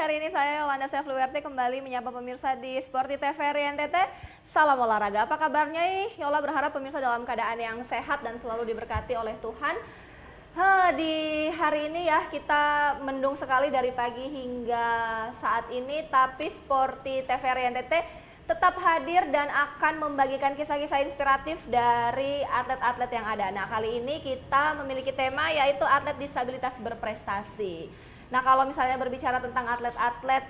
hari ini saya Yolanda Sefluwerti kembali menyapa pemirsa di Sporty TVRI NTT. Salam olahraga, apa kabarnya nih? Yola berharap pemirsa dalam keadaan yang sehat dan selalu diberkati oleh Tuhan. Di hari ini ya kita mendung sekali dari pagi hingga saat ini, tapi Sporty TVRI NTT tetap hadir dan akan membagikan kisah-kisah inspiratif dari atlet-atlet yang ada. Nah, kali ini kita memiliki tema yaitu atlet disabilitas berprestasi. Nah, kalau misalnya berbicara tentang atlet-atlet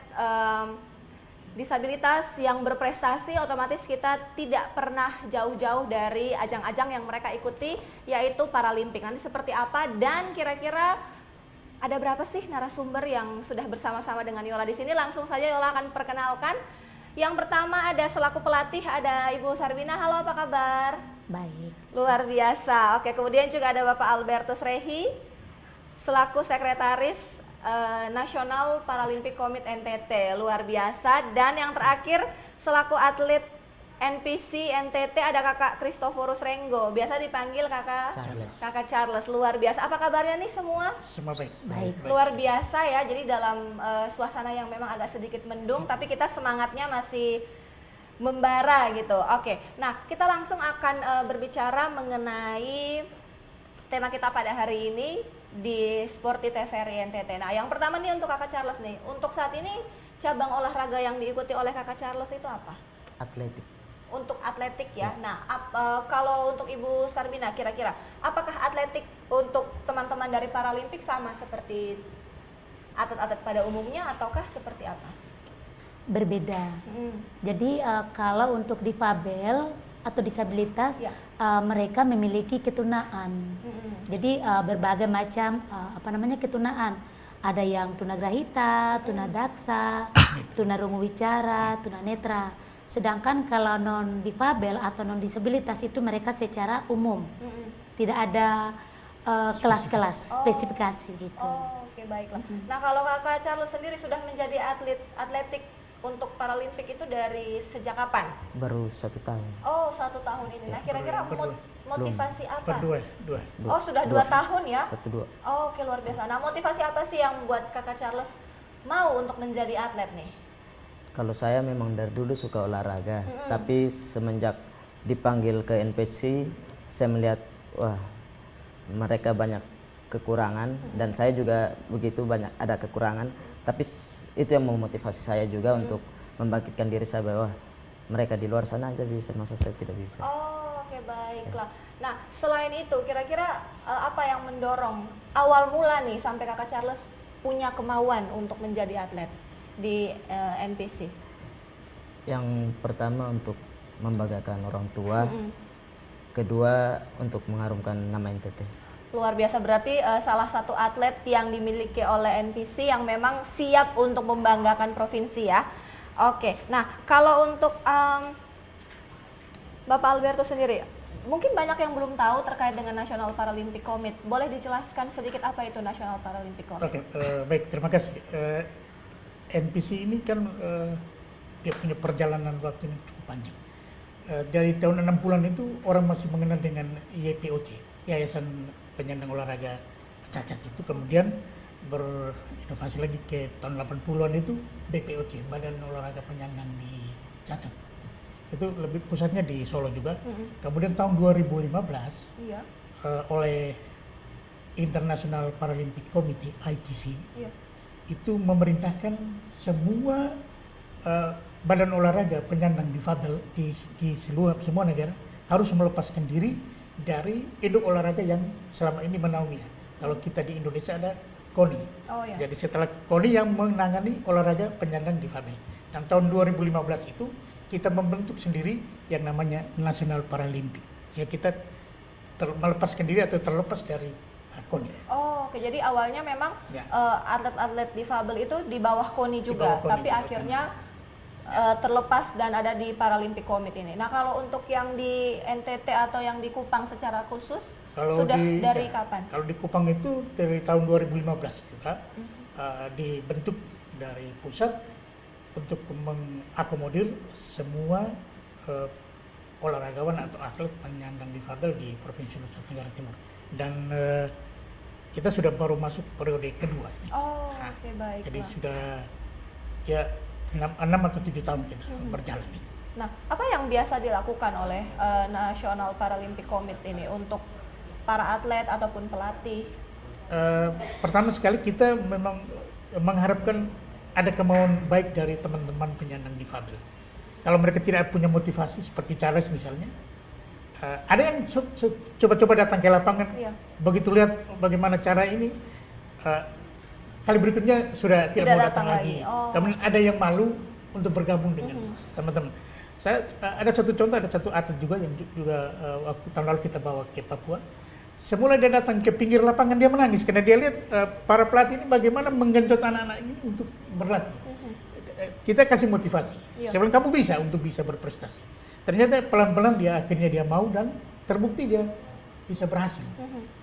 disabilitas yang berprestasi, otomatis kita tidak pernah jauh-jauh dari ajang-ajang yang mereka ikuti, yaitu Paralimpik. Nanti seperti apa dan kira-kira ada berapa sih narasumber yang sudah bersama-sama dengan Yola di sini? Langsung saja Yola akan perkenalkan. Yang pertama ada selaku pelatih, ada Ibu Sarbina. Halo, apa kabar? Baik. Luar biasa. Oke, kemudian juga ada Bapak Albertus Rehi selaku sekretaris Nasional Paralimpik Komite NTT. Luar biasa. Dan yang terakhir selaku atlet NPC NTT ada Kakak Christoforus Renggo, biasa dipanggil Kakak Charles. Kakak Charles. Luar biasa. Apa kabarnya nih semua? Semua baik. Baik. Luar biasa ya. Jadi dalam suasana yang memang agak sedikit mendung, tapi kita semangatnya masih membara gitu. Oke. Nah, kita langsung akan berbicara mengenai tema kita pada hari ini di Sporty TVRI NTT. Nah, yang pertama nih untuk Kakak Charles nih. Untuk saat ini cabang olahraga yang diikuti oleh Kakak Charles itu apa? Atletik. Untuk atletik ya. Nah, kalau untuk Ibu Sarbina kira-kira apakah atletik untuk teman-teman dari Paralimpik sama seperti atlet-atlet pada umumnya ataukah seperti apa? Berbeda. Jadi kalau untuk difabel atau disabilitas, Ya. mereka memiliki ketunaan. Jadi berbagai macam ketunaan. Ada yang tunagrahita, tunadaksa, tunarungu wicara, tunanetra. Sedangkan kalau non difabel atau non disabilitas itu mereka secara umum. Tidak ada kelas-kelas spesifikasi gitu. Oh, oke, baiklah. Nah, kalau Kakak Charles sendiri sudah menjadi atletik untuk Paralimpik itu dari sejak kapan? Baru 1 tahun. Oh, 1 tahun ini. Nah, kira-kira motivasi apa? Dua. Oh, sudah 2 tahun ya? 1-2. Oh, oke, luar biasa. Nah, motivasi apa sih yang membuat Kakak Charles mau untuk menjadi atlet nih? Kalau saya memang dari dulu suka olahraga, tapi semenjak dipanggil ke NPC, saya melihat wah mereka banyak kekurangan dan saya juga begitu banyak ada kekurangan. Tapi itu yang memotivasi saya juga untuk membangkitkan diri saya bahwa mereka di luar sana aja bisa, masa saya tidak bisa. Oh, oke, baiklah. Nah, selain itu kira-kira apa yang mendorong awal mula nih sampai Kakak Charles punya kemauan untuk menjadi atlet di NPC? Yang pertama untuk membanggakan orang tua, kedua untuk mengharumkan nama NTT. Luar biasa, berarti salah satu atlet yang dimiliki oleh NPC yang memang siap untuk membanggakan provinsi ya. Oke, nah kalau untuk Bapak Alberto sendiri, mungkin banyak yang belum tahu terkait dengan National Paralympic Committee. Boleh dijelaskan sedikit apa itu National Paralympic Committee? Oke, baik, terima kasih. NPC ini kan dia punya perjalanan waktu yang cukup panjang. Dari tahun 60-an itu orang masih mengenal dengan YPOC, Yayasan Penyandang Olahraga Cacat itu, kemudian berinovasi lagi ke tahun 80-an itu BPOC, Badan Olahraga Penyandang di Cacat. Itu lebih pusatnya di Solo juga. Kemudian tahun 2015 Iya. Oleh International Paralympic Committee IPC Iya. itu memerintahkan semua badan olahraga penyandang difabel di semua negara harus melepaskan diri dari induk olahraga yang selama ini menaunginya. Kalau kita di Indonesia ada KONI. Oh ya. Jadi setelah KONI yang menangani olahraga penyandang difabel. Dan tahun 2015 itu kita membentuk sendiri yang namanya National Paralympic. Jadi kita melepaskan diri atau terlepas dari KONI. Oh, oke. Jadi awalnya memang Ya. atlet-atlet difabel itu di bawah KONI juga, bawah KONI tapi juga, akhirnya terlepas dan ada di Paralympic Committee ini. Nah, kalau untuk yang di NTT atau yang di Kupang secara khusus, sudah dari kapan? Kalau di Kupang itu dari tahun 2015 juga dibentuk dari pusat untuk mengakomodir semua olahragawan atau atlet penyandang difabel di Provinsi Nusa Tenggara Timur. Dan kita sudah baru masuk periode kedua. Oh, oke, baiklah. Jadi sudah ya 6 atau 7 tahun kita berjalan itu. Nah, apa yang biasa dilakukan oleh National Paralympic Committee ini untuk para atlet ataupun pelatih? Pertama sekali kita memang mengharapkan ada kemauan baik dari teman-teman penyandang difabel. Kalau mereka tidak punya motivasi seperti Charles misalnya, ada yang coba-coba datang ke lapangan, Iya. begitu lihat bagaimana cara ini, kali berikutnya sudah tidak mau datang lagi. Oh. Kemudian ada yang malu untuk bergabung dengan teman-teman. Saya ada satu contoh, ada satu atlet juga yang juga waktu tahun lalu kita bawa ke Papua. Semula dia datang ke pinggir lapangan, dia menangis karena dia lihat para pelatih ini bagaimana menggenjot anak-anak ini untuk berlatih. Kita kasih motivasi. Iya. Saya bilang kamu bisa untuk bisa berprestasi. Ternyata pelan-pelan dia akhirnya dia mau dan terbukti dia bisa berhasil.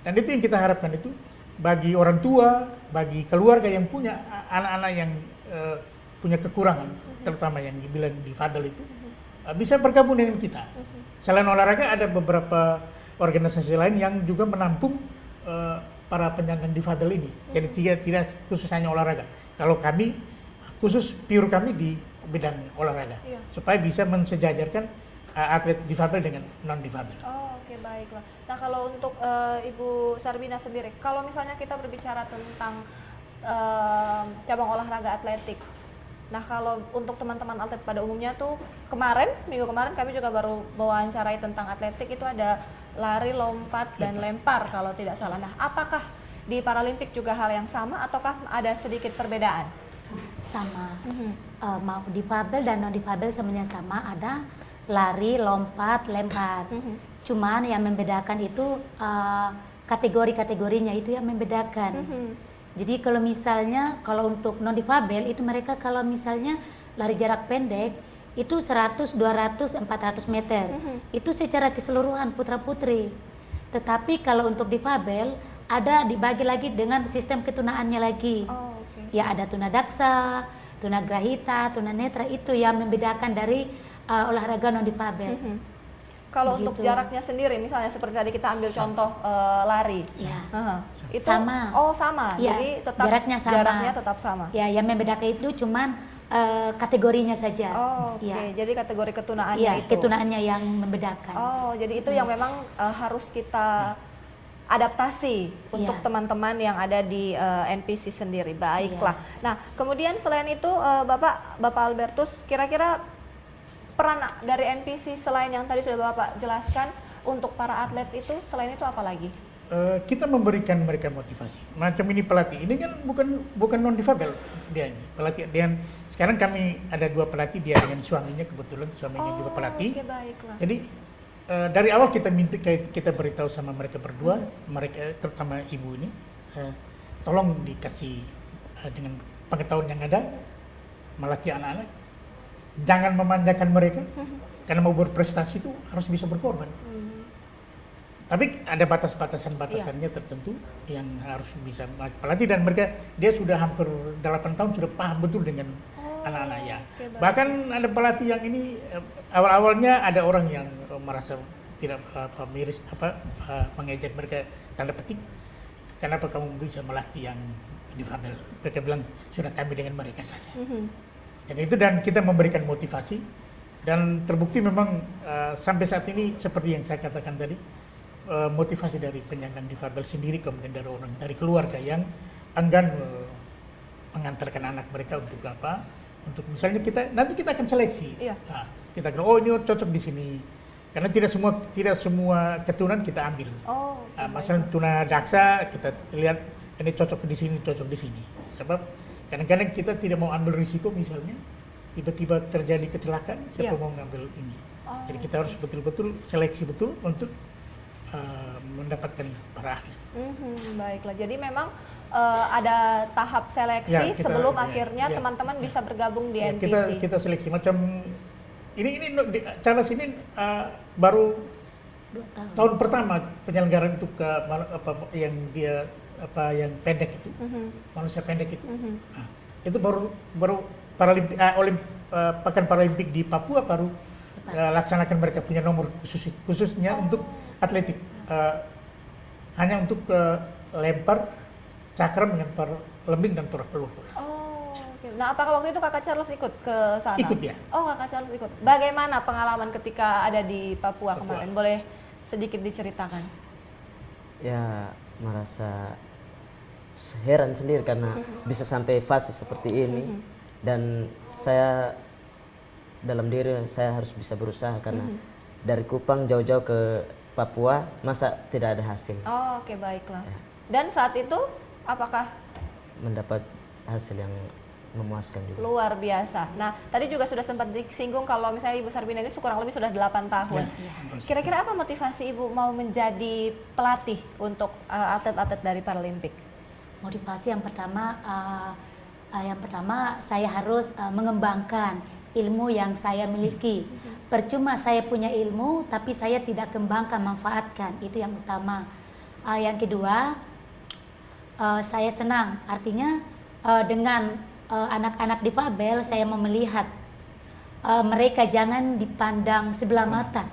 Dan itu yang kita harapkan itu bagi orang tua, bagi keluarga yang punya anak-anak yang punya kekurangan, terutama yang dibilang difabel itu, bisa bergabung dengan kita. Selain olahraga ada beberapa organisasi lain yang juga menampung para penyandang difabel ini. Jadi tidak khusus hanya olahraga. Kalau kami khusus pure kami di bidang olahraga, Iya. supaya bisa mensejajarkan atlet difabel dengan non difabel. Oh, oke, baiklah. Nah, kalau untuk Ibu Sarbina sendiri, kalau misalnya kita berbicara tentang cabang olahraga atletik, nah kalau untuk teman-teman atlet pada umumnya tuh minggu kemarin kami juga baru mewawancarai tentang atletik, itu ada lari, lompat, dan lempar kalau tidak salah. Nah, apakah di Paralimpik juga hal yang sama ataukah ada sedikit perbedaan? Sama. Mau difabel dan non difabel semuanya sama, ada lari, lompat, lempar. Cuman yang membedakan itu kategori-kategorinya itu yang membedakan. Jadi kalau misalnya kalau untuk non difabel itu mereka kalau misalnya lari jarak pendek itu 100, 200, 400 meter. Itu secara keseluruhan putra-putri. Tetapi kalau untuk difabel ada dibagi lagi dengan sistem ketunaannya lagi. Oh, oke. Ya ada tunadaksa, tunagrahita, tunanetra, itu yang membedakan dari olahraga non difabel. Kalau untuk Begitu. jaraknya sendiri, misalnya seperti tadi kita ambil contoh lari, Ya. itu Sama. Oh, sama. Ya, Jadi tetap jaraknya sama. sama. Ya, yang membedakan itu cuman kategorinya saja. Oh, oke. Ya. Jadi kategori ketunaannya Iya, itu. ketunaannya yang membedakan. Oh, jadi itu yang memang harus kita adaptasi untuk Iya. teman-teman yang ada di NPC sendiri. Baiklah. Iya. Nah, kemudian selain itu Bapak Albertus, kira-kira peran dari NPC selain yang tadi sudah Bapak jelaskan untuk para atlet itu, selain itu apa lagi? Kita memberikan mereka motivasi. Macam ini pelatih, ini kan bukan non difabel dia ini. Pelatih dan sekarang kami ada 2 pelatih, dia dengan suaminya, kebetulan suaminya juga pelatih. Oke, baiklah. Jadi dari awal kita beritahu sama mereka berdua, mereka terutama ibu ini, tolong dikasih dengan pengetahuan yang ada, melatih anak-anak, jangan memanjakan mereka, karena mau berprestasi itu harus bisa berkorban. Tapi ada batasannya tertentu yang harus bisa pelatih, dan dia sudah hampir 8 tahun sudah paham betul dengan anak-anak ya. oke, baik. Bahkan ada pelatih yang ini awal-awalnya ada orang yang merasa tidak miris mengejek mereka tanda petik, kenapa kamu bisa melatih yang difabel? Mereka bilang sudah kami dengan mereka saja. Dan kita memberikan motivasi, dan terbukti memang sampai saat ini seperti yang saya katakan tadi, motivasi dari penyandang difabel sendiri, kemudian dari keluarga yang enggan mengantarkan anak mereka untuk apa? Untuk misalnya nanti kita akan seleksi. Iya. Nah, kita akan ini cocok di sini. Karena tidak semua keturunan kita ambil. Oh, Masalah tunadaksa kita lihat ini cocok di sini, cocok di sini. Sebab kadang-kadang kita tidak mau ambil risiko, misalnya tiba-tiba terjadi kecelakaan, siapa Iya. mau ngambil ini. Jadi kita harus betul-betul seleksi betul untuk mendapatkan para atlet. Baiklah. Jadi memang ada tahap seleksi Ya, sebelum akhirnya ya. teman-teman bisa bergabung di Ya, NPC. kita seleksi macam ini Charles ini baru 2 tahun. tahun pertama penyelenggaraan untuk yang pendek itu, manusia pendek itu. Nah, itu baru Pekan Paralimpik di Papua baru laksanakan, mereka punya nomor khususnya untuk atletik, hanya untuk lempar cakram, lempar lembing dan torak peluru. Oh, Oke. Nah, apakah waktu itu Kakak Charles ikut ke sana? Ikut ya. Oh, Kakak Charles ikut. Bagaimana pengalaman ketika ada di Papua kemarin? Boleh sedikit diceritakan? Ya merasa heran sendiri karena bisa sampai fase seperti ini, dan saya dalam diri saya harus bisa berusaha karena dari Kupang jauh-jauh ke Papua masa tidak ada hasil. Oh, oke, baiklah. Dan saat itu apakah Mendapat hasil yang memuaskan juga. luar biasa? Nah, tadi juga sudah sempat disinggung kalau misalnya Ibu Sarbina ini kurang lebih sudah 8 tahun. Kira-kira apa motivasi Ibu mau menjadi pelatih untuk atlet-atlet dari Paralimpik? Motivasi yang pertama, saya harus mengembangkan ilmu yang saya miliki. Percuma saya punya ilmu, tapi saya tidak kembangkan, manfaatkan. Itu yang utama. Yang kedua, saya senang. Artinya dengan anak-anak difabel, saya mau melihat mereka jangan dipandang sebelah mata.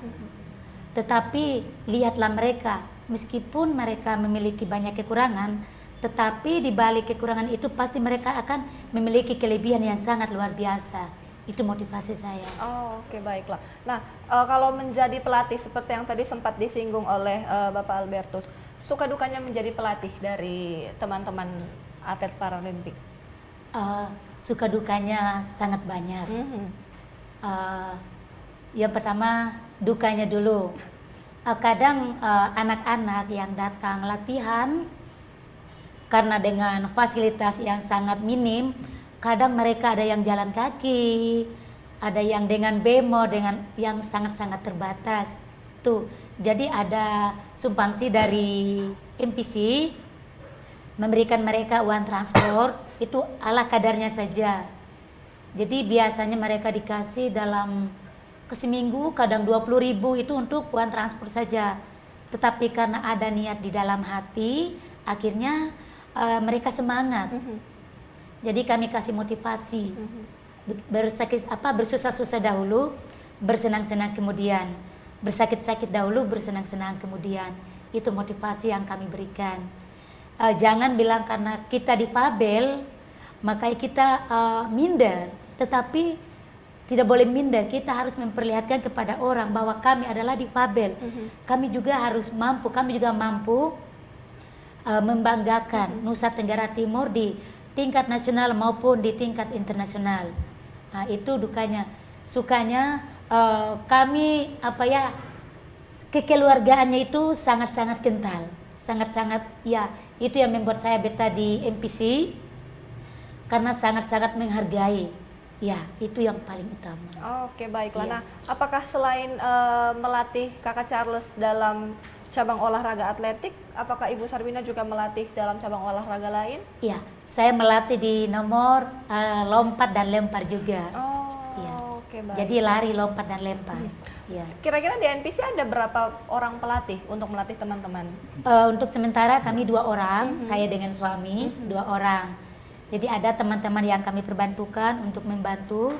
Tetapi lihatlah mereka, meskipun mereka memiliki banyak kekurangan, tetapi di balik kekurangan itu pasti mereka akan memiliki kelebihan yang sangat luar biasa. Itu motivasi saya. Oh, oke, baiklah. Nah, kalau menjadi pelatih seperti yang tadi sempat disinggung oleh Bapak Albertus, suka dukanya menjadi pelatih dari teman-teman atlet Paralimpik? Suka dukanya sangat banyak. Yang pertama, dukanya dulu. Kadang anak-anak yang datang latihan karena dengan fasilitas yang sangat minim, kadang mereka ada yang jalan kaki, ada yang dengan bemo, dengan yang sangat-sangat terbatas. Tuh, jadi ada sumbangsi dari MPC memberikan mereka uang transport itu ala kadarnya saja. Jadi biasanya mereka dikasih dalam seminggu kadang 20.000 itu untuk uang transport saja. Tetapi karena ada niat di dalam hati, akhirnya mereka semangat. Jadi kami kasih motivasi. Bersusah-susah dahulu, bersenang-senang kemudian. Bersakit-sakit dahulu, bersenang-senang kemudian. Itu motivasi yang kami berikan. Jangan bilang karena kita difabel, makanya kita minder. Tetapi tidak boleh minder, kita harus memperlihatkan kepada orang bahwa kami adalah difabel. Kami juga harus mampu, kami juga mampu membanggakan Nusa Tenggara Timur di tingkat nasional maupun di tingkat internasional. Nah, itu dukanya. Sukanya kami kekeluargaannya itu sangat-sangat kental, sangat-sangat ya, itu yang membuat saya betah di MPC karena sangat-sangat menghargai. Ya, itu yang paling utama. Oke, baiklah. Iya. Nah, apakah selain melatih Kakak Charles dalam cabang olahraga atletik, apakah Ibu Sarbina juga melatih dalam cabang olahraga lain? Ya, saya melatih di nomor lompat dan lempar juga. Oh, Iya. oke, baik. Jadi lari, lompat dan lempar. Ya. Kira-kira di NPC ada berapa orang pelatih untuk melatih teman-teman? Untuk sementara kami 2 orang, saya dengan suami 2 orang. Jadi ada teman-teman yang kami perbantukan untuk membantu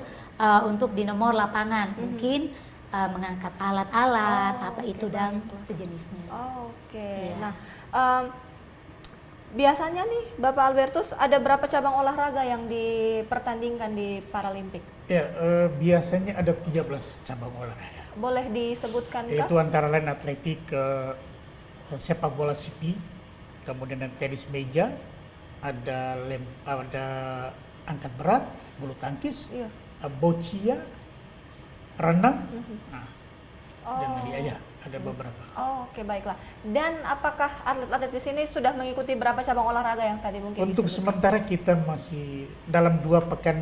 untuk di nomor lapangan, mungkin mengangkat alat-alat itu dan sejenisnya. Oh, oke. Iya. Nah, biasanya nih Bapak Albertus ada berapa cabang olahraga yang dipertandingkan di Paralimpik? Ya, biasanya ada 13 cabang olahraga. Boleh disebutkan kah? Itu antara lain atletik, sepak bola sipi, kemudian ada tenis meja, ada angkat berat, bulu tangkis, Iya. boccia, renang, Oh. dan ya ada beberapa. Oh, oke, baiklah. Dan apakah atlet-atlet di sini sudah mengikuti berapa cabang olahraga yang tadi mungkin Untuk disebutkan? sementara kita masih dalam 2 pekan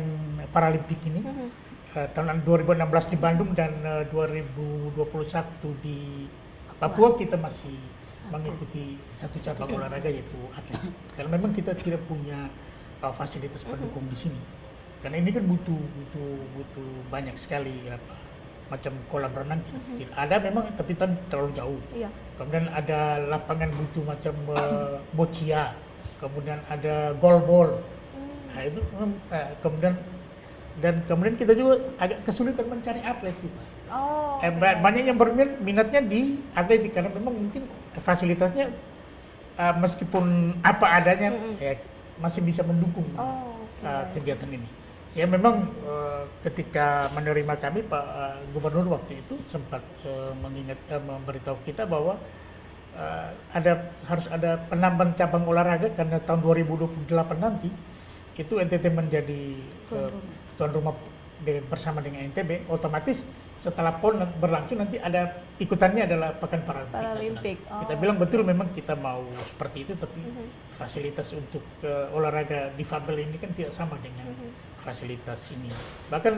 Paralimpik ini, tahun 2016 di Bandung dan 2021 di Papua, kita masih mengikuti satu cabang olahraga yaitu atletik. Karena memang kita tidak punya fasilitas pendukung di sini. Karena ini kan butuh banyak sekali macam kolam renang tidak ada memang, tapi kan terlalu jauh. Iya. Kemudian ada lapangan butuh macam boccia, kemudian ada goalball. Nah, itu kemudian kita juga agak kesulitan mencari atlet juga. Oh. Banyak yang berminatnya di atletik karena memang mungkin fasilitasnya meskipun apa adanya masih bisa mendukung. Oh, kegiatan ini. Ya memang ketika menerima kami Pak Gubernur waktu itu sempat memberitahu kita bahwa harus ada penambahan cabang olahraga karena tahun 2028 nanti itu NTT menjadi tuan rumah bersama dengan NTB, otomatis setelah PON berlangsung nanti ada ikutannya adalah Pekan Paralimpik. Kita bilang betul memang kita mau seperti itu, tapi fasilitas untuk olahraga difabel ini kan tidak sama dengan fasilitas ini. Bahkan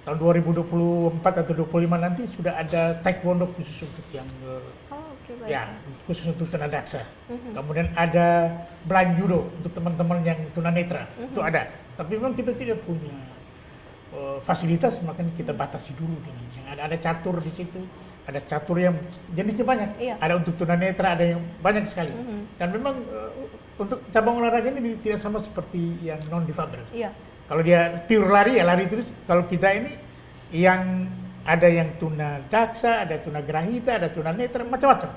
tahun 2024 atau 2025 nanti sudah ada taekwondo khusus untuk yang khusus untuk tunadaksa. Kemudian ada blind judo untuk teman-teman yang tunanetra, itu ada. Tapi memang kita tidak punya fasilitas, makanya kita batasi dulu dengan yang ada catur di situ, ada catur yang jenisnya banyak, ada untuk tunanetra, ada yang banyak sekali. Dan memang untuk cabang olahraga ini tidak sama seperti yang non difabel. Kalau dia pure lari ya lari terus. Kalau kita ini yang ada yang tunadaksa, ada tunagrahita, ada tunanetra, macam-macam.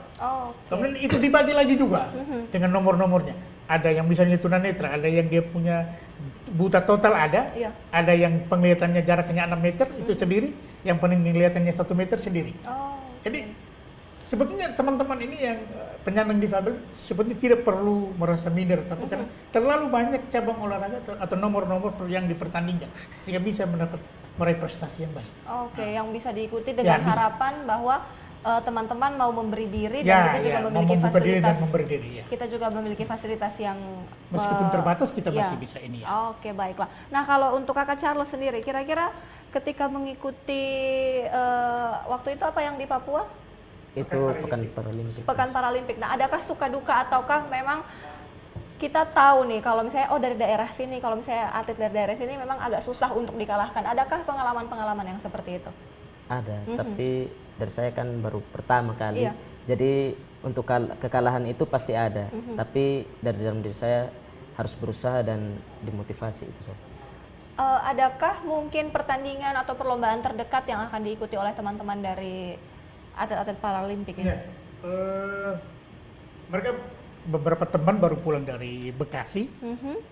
Kemudian itu dibagi lagi juga dengan nomor-nomornya. Ada yang misalnya tunanetra, ada yang dia punya buta total ada yang penglihatannya jaraknya 6 meter itu sendiri, yang penglihatannya 1 meter sendiri. Jadi sebetulnya teman-teman ini yang penyandang difabel sebetulnya tidak perlu merasa minder, tapi karena terlalu banyak cabang olahraga atau nomor-nomor yang dipertandingkan sehingga bisa meraih prestasi yang baik. Yang bisa diikuti dengan harapan bahwa teman-teman mau memberi diri dan kita juga memiliki fasilitas. Kita juga memiliki fasilitas yang meskipun terbatas kita masih bisa ini ya. Oke, baiklah. Nah, kalau untuk Kakak Charles sendiri, kira-kira ketika mengikuti waktu itu apa yang di Papua? Itu Pekan Paralimpik. Pekan Paralimpik. Nah, adakah suka duka ataukah memang kita tahu nih kalau misalnya dari daerah sini, kalau misalnya atlet dari daerah sini memang agak susah untuk dikalahkan. Adakah pengalaman-pengalaman yang seperti itu? Ada, tapi dari saya kan baru pertama kali. Jadi untuk kekalahan itu pasti ada, tapi dari dalam diri saya harus berusaha dan dimotivasi itu saja. Adakah mungkin pertandingan atau perlombaan terdekat yang akan diikuti oleh teman-teman dari atlet-atlet Paralimpik ini? Mereka beberapa teman baru pulang dari Bekasi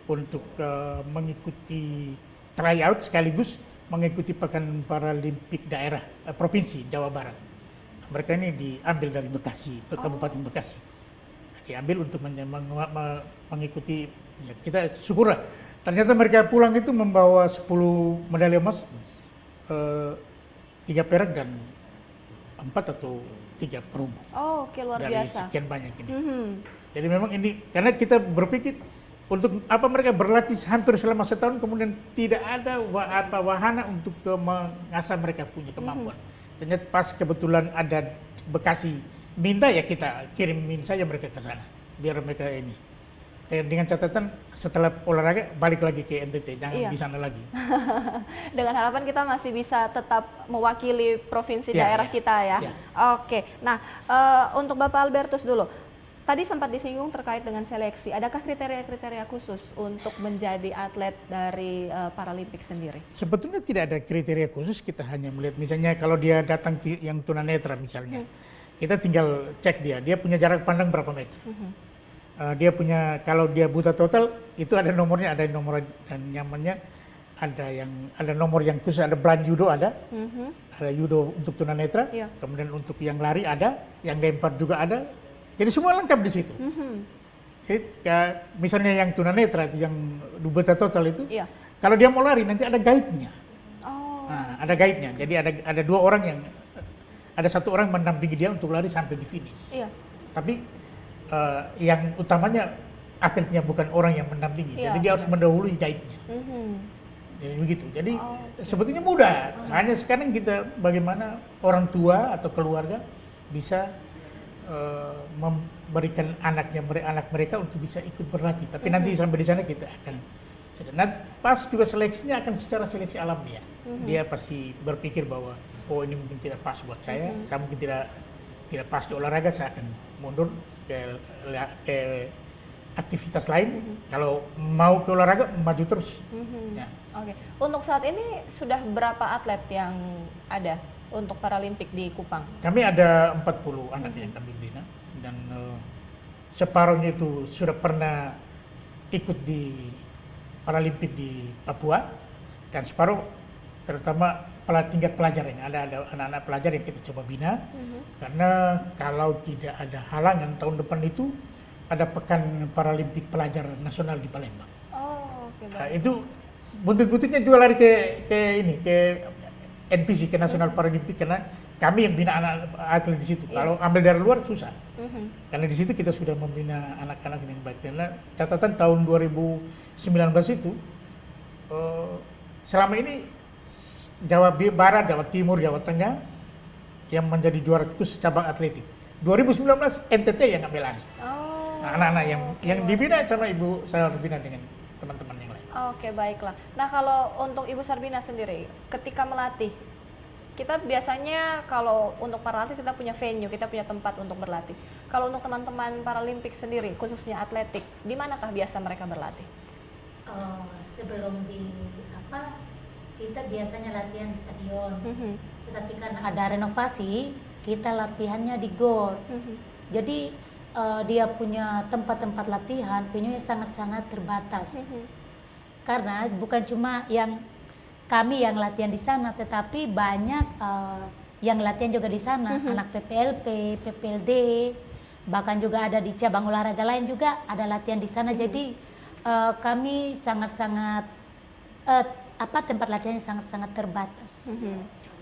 untuk mengikuti tryout sekaligus mengikuti Pekan Paralimpik daerah provinsi Jawa Barat. Mereka ini diambil dari Bekasi, Kabupaten Bekasi. Diambil untuk mengikuti, ya kita syukurlah. Ternyata mereka pulang itu membawa 10 medali emas, 3 perak dan 4 atau 3 perunggu. Oke, luar dari biasa. Sekian banyak ini. Jadi memang ini, karena kita berpikir untuk apa mereka berlatih hampir selama setahun kemudian tidak ada wahana untuk mengasah mereka punya kemampuan. Ternyata pas kebetulan ada Bekasi minta, ya kita kirimin saja mereka ke sana biar mereka ini. Dengan catatan setelah olahraga balik lagi ke NTT, jangan di sana lagi. Dengan harapan kita masih bisa tetap mewakili provinsi daerah kita ya. Oke, nah untuk Bapak Albertus dulu. Tadi sempat disinggung terkait dengan seleksi. Adakah kriteria-kriteria khusus untuk menjadi atlet dari Paralimpik sendiri? Sebetulnya tidak ada kriteria khusus. Kita hanya melihat misalnya kalau dia datang yang tunanetra misalnya, kita tinggal cek dia punya jarak pandang berapa meter. Dia punya, kalau dia buta total itu ada nomornya, ada nomor dan nyamannya, ada nomor yang khusus, ada blind judo ada judo untuk tunanetra, kemudian untuk yang lari ada, yang lempar juga ada. Jadi semua lengkap di situ. Jadi misalnya yang tunanetra, yang buta total itu, kalau dia mau lari nanti ada guide-nya. Nah, ada guide-nya. Jadi ada 2 orang ada 1 orang mendampingi dia untuk lari sampai di finish. Tapi yang utamanya atletnya, bukan orang yang mendampingi. Jadi dia harus mendahului guide-nya. Jadi begitu. Jadi sebetulnya mudah. Hanya sekarang kita bagaimana orang tua atau keluarga bisa memberikan anak mereka untuk bisa ikut berlatih. Tapi nanti sampai di sana kita akan pas juga seleksinya akan secara seleksi alam dia. Dia pasti berpikir bahwa ini mungkin tidak pas buat saya mungkin tidak pas di olahraga, saya akan mundur ke aktivitas lain. Kalau mau ke olahraga maju terus. Oke. Untuk saat ini sudah berapa atlet yang ada untuk Paralimpik di Kupang? Kami ada 40 anak yang kami bina dan separuhnya itu sudah pernah ikut di Paralimpik di Papua, dan separuh terutama tingkat pelajar ini. Ada anak-anak pelajar yang kita coba bina, karena kalau tidak ada halangan tahun depan itu ada Pekan Paralimpik Pelajar Nasional di Palembang. Oh, oke, Nah, baik. itu buntut-buntutnya juga lari ke NPC, ke Nasional Paralimpik, karena kami yang bina anak atlet di situ. Kalau ambil dari luar susah. Karena di situ kita sudah membina anak-anak yang baik. Karena catatan tahun 2019 itu selama ini Jawa Barat, Jawa Timur, Jawa Tengah yang menjadi juara khusus cabang atletik. 2019 NTT yang ambil alih. Oh, Nah, anak-anak yang dibina sama ibu saya dibina dengan teman-teman yang lain. oke, baiklah. Nah, kalau untuk Ibu Sarbina sendiri, ketika melatih, kita biasanya kalau untuk para atlet kita punya venue, kita punya tempat untuk berlatih. Kalau untuk teman-teman Paralimpik sendiri, khususnya atletik, di manakah biasa mereka berlatih? Sebelum kita biasanya latihan di stadion, tetapi karena ada renovasi, kita latihannya di GOR. Jadi dia punya tempat-tempat latihan, venue-nya sangat-sangat terbatas. Karena bukan cuma kami yang latihan di sana, tetapi banyak yang latihan juga di sana, anak PPLP, PPLD, bahkan juga ada di cabang olahraga lain juga ada latihan di sana. Jadi kami sangat-sangat tempat latihannya sangat-sangat terbatas.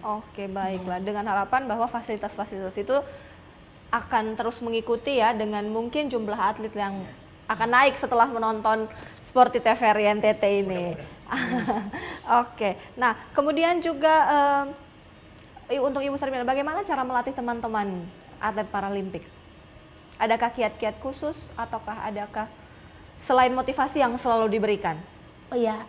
Oke, baiklah. Dengan harapan bahwa fasilitas-fasilitas itu akan terus mengikuti ya, dengan mungkin jumlah atlet yang akan naik setelah menonton Sporty TVRI NTT ini. Oke, nah kemudian juga untuk Ibu Sarbina, bagaimana cara melatih teman-teman atlet Paralimpik? Adakah kiat-kiat khusus ataukah adakah selain motivasi yang selalu diberikan? Oh ya,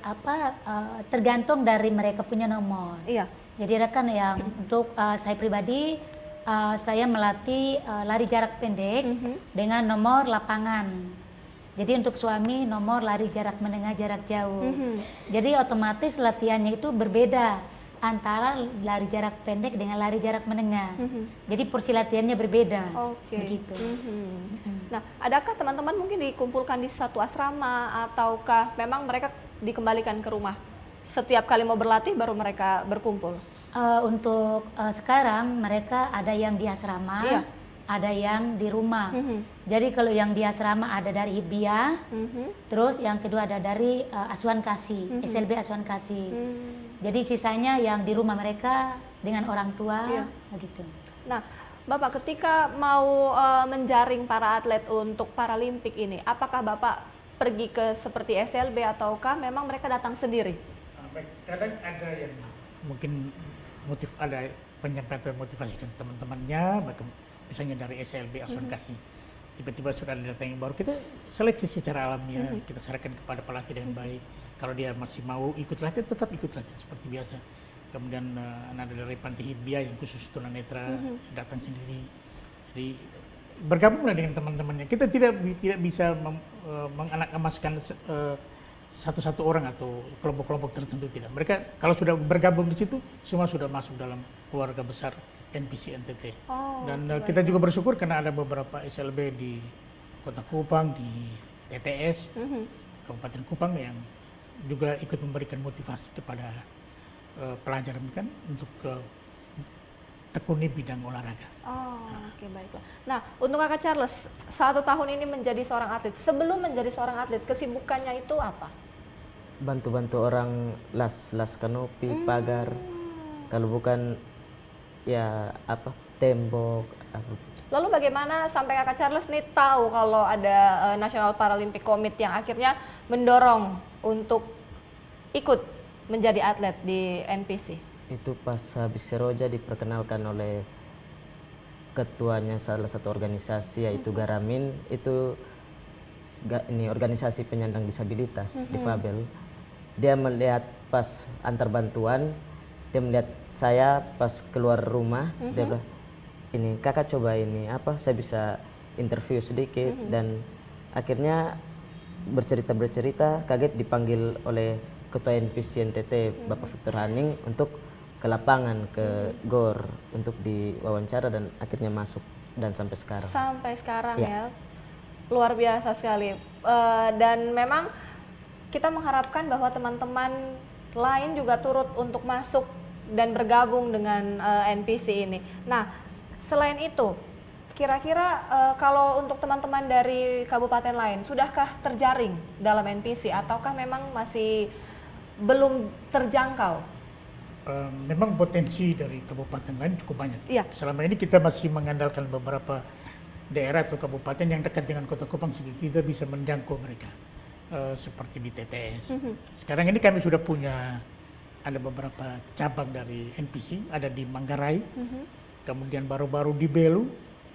tergantung dari mereka punya nomor. Iya. Jadi rekan yang untuk saya pribadi, saya melatih lari jarak pendek dengan nomor lapangan. Jadi untuk suami nomor lari jarak menengah jarak jauh. Jadi otomatis latihannya itu berbeda antara lari jarak pendek dengan lari jarak menengah. Jadi porsi latihannya berbeda. Oke. Begitu. Nah, adakah teman-teman mungkin dikumpulkan di satu asrama ataukah memang mereka dikembalikan ke rumah? Setiap kali mau berlatih baru mereka berkumpul? Untuk sekarang mereka ada yang di asrama, Iya. ada yang di rumah. Jadi kalau yang di asrama ada dari Hidbia, terus yang kedua ada dari Asuhan Kasih, SLB Asuhan Kasih. Jadi sisanya yang di rumah mereka dengan orang tua, Iya. begitu. Nah, Bapak ketika mau menjaring para atlet untuk Paralimpik ini, apakah Bapak pergi ke seperti SLB ataukah memang mereka datang sendiri? Kadang ada yang mungkin ada penyampaian motivasi dari teman-temannya, misalnya dari SLB Asuhan Kasih. Tiba-tiba sudah ada datang yang baru, kita seleksi secara alamiah, kita serahkan kepada pelatih dengan baik. Kalau dia masih mau ikut latihan, tetap ikut latihan seperti biasa. Kemudian ada dari Panti Hidbia yang khusus tunanetra datang sendiri. Jadi bergabunglah dengan teman-temannya. Kita tidak bisa menganak-emaskan satu-satu orang atau kelompok-kelompok tertentu, tidak. Mereka kalau sudah bergabung di situ, semua sudah masuk dalam keluarga besar NPC NTT. Dan kita juga bersyukur karena ada beberapa SLB di Kota Kupang, di TTS, Kabupaten Kupang yang juga ikut memberikan motivasi kepada pelajar kan untuk tekuni bidang olahraga. Oke, baiklah. Nah, untuk Kakak Charles, 1 tahun ini menjadi seorang atlet. Sebelum menjadi seorang atlet, kesibukannya itu apa? Bantu-bantu orang las kanopi, pagar. Kalau bukan ya tembok. Lalu bagaimana sampai Kakak Charles nih tahu kalau ada National Paralympic Committee yang akhirnya mendorong untuk ikut menjadi atlet di NPC? Itu pas habis Seroja diperkenalkan oleh ketuanya salah satu organisasi yaitu Garamin, itu organisasi penyandang disabilitas difabel. Dia melihat pas antar bantuan, dia melihat saya pas keluar rumah, dia bilang, ini kakak coba ini saya bisa interview sedikit, dan akhirnya bercerita kaget dipanggil oleh ketua NPC NTT Bapak Victor Haning untuk ke lapangan, ke GOR untuk diwawancara, dan akhirnya masuk dan sampai sekarang. Sampai sekarang Ya. ya, luar biasa sekali. Dan memang kita mengharapkan bahwa teman-teman lain juga turut untuk masuk dan bergabung dengan NPC ini. Nah, selain itu, kira-kira kalau untuk teman-teman dari kabupaten lain, sudahkah terjaring dalam NPC ataukah memang masih belum terjangkau? Memang potensi dari kabupaten lain cukup banyak. Iya. Selama ini kita masih mengandalkan beberapa daerah atau kabupaten yang dekat dengan Kota Kupang sehingga kita bisa menjangkau mereka. Seperti di TTS. Sekarang ini kami sudah punya ada beberapa cabang dari NPC, ada di Manggarai, kemudian baru-baru di Belu,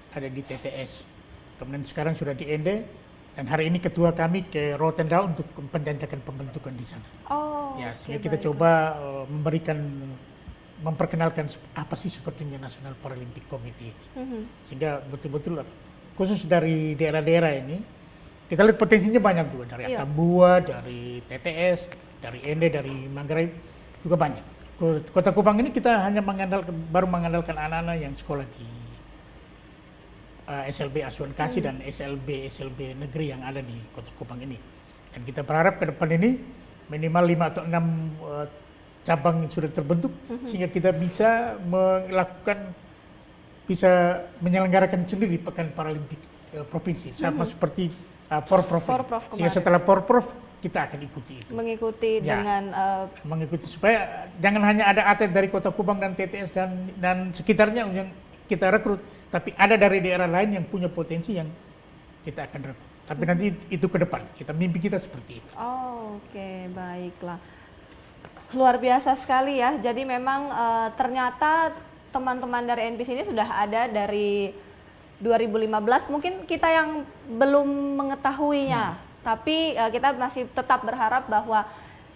ada di TTS, kemudian sekarang sudah di Ende, dan hari ini ketua kami ke Rotendao untuk penjajakan pembentukan di sana. Oh, ya, sehingga kita coba memperkenalkan apa sih sebetulnya National Paralympic Committee, sehingga betul-betul khusus dari daerah-daerah ini kita lihat potensinya banyak juga dari Atambua, dari TTS, dari Ende, dari Manggarai juga banyak. Kota Kupang ini kita hanya baru mengandalkan anak-anak yang sekolah di SLB Asuhan Kasih dan SLB negeri yang ada di Kota Kupang ini. Dan kita berharap ke depan ini minimal 5 atau 6 cabang yang sudah terbentuk sehingga kita bisa bisa menyelenggarakan sendiri Pekan Paralimpik Provinsi sama seperti Porprov. Sehingga setelah Porprov kita akan ikuti itu. Mengikuti dengan mengikuti supaya jangan hanya ada atlet dari Kota Kupang dan TTS dan sekitarnya yang kita rekrut, tapi ada dari daerah lain yang punya potensi yang kita akan rekrut. Tapi nanti itu ke depan, mimpi kita seperti itu. Oh, oke, baiklah. Luar biasa sekali ya. Jadi memang ternyata teman-teman dari NPC ini sudah ada dari 2015. Mungkin kita yang belum mengetahuinya, tapi kita masih tetap berharap bahwa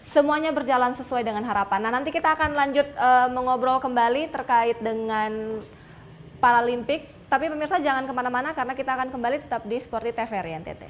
semuanya berjalan sesuai dengan harapan. Nah, nanti kita akan lanjut mengobrol kembali terkait dengan Paralimpik. Tapi pemirsa jangan kemana-mana karena kita akan kembali tetap di Sporty TVRI NTT.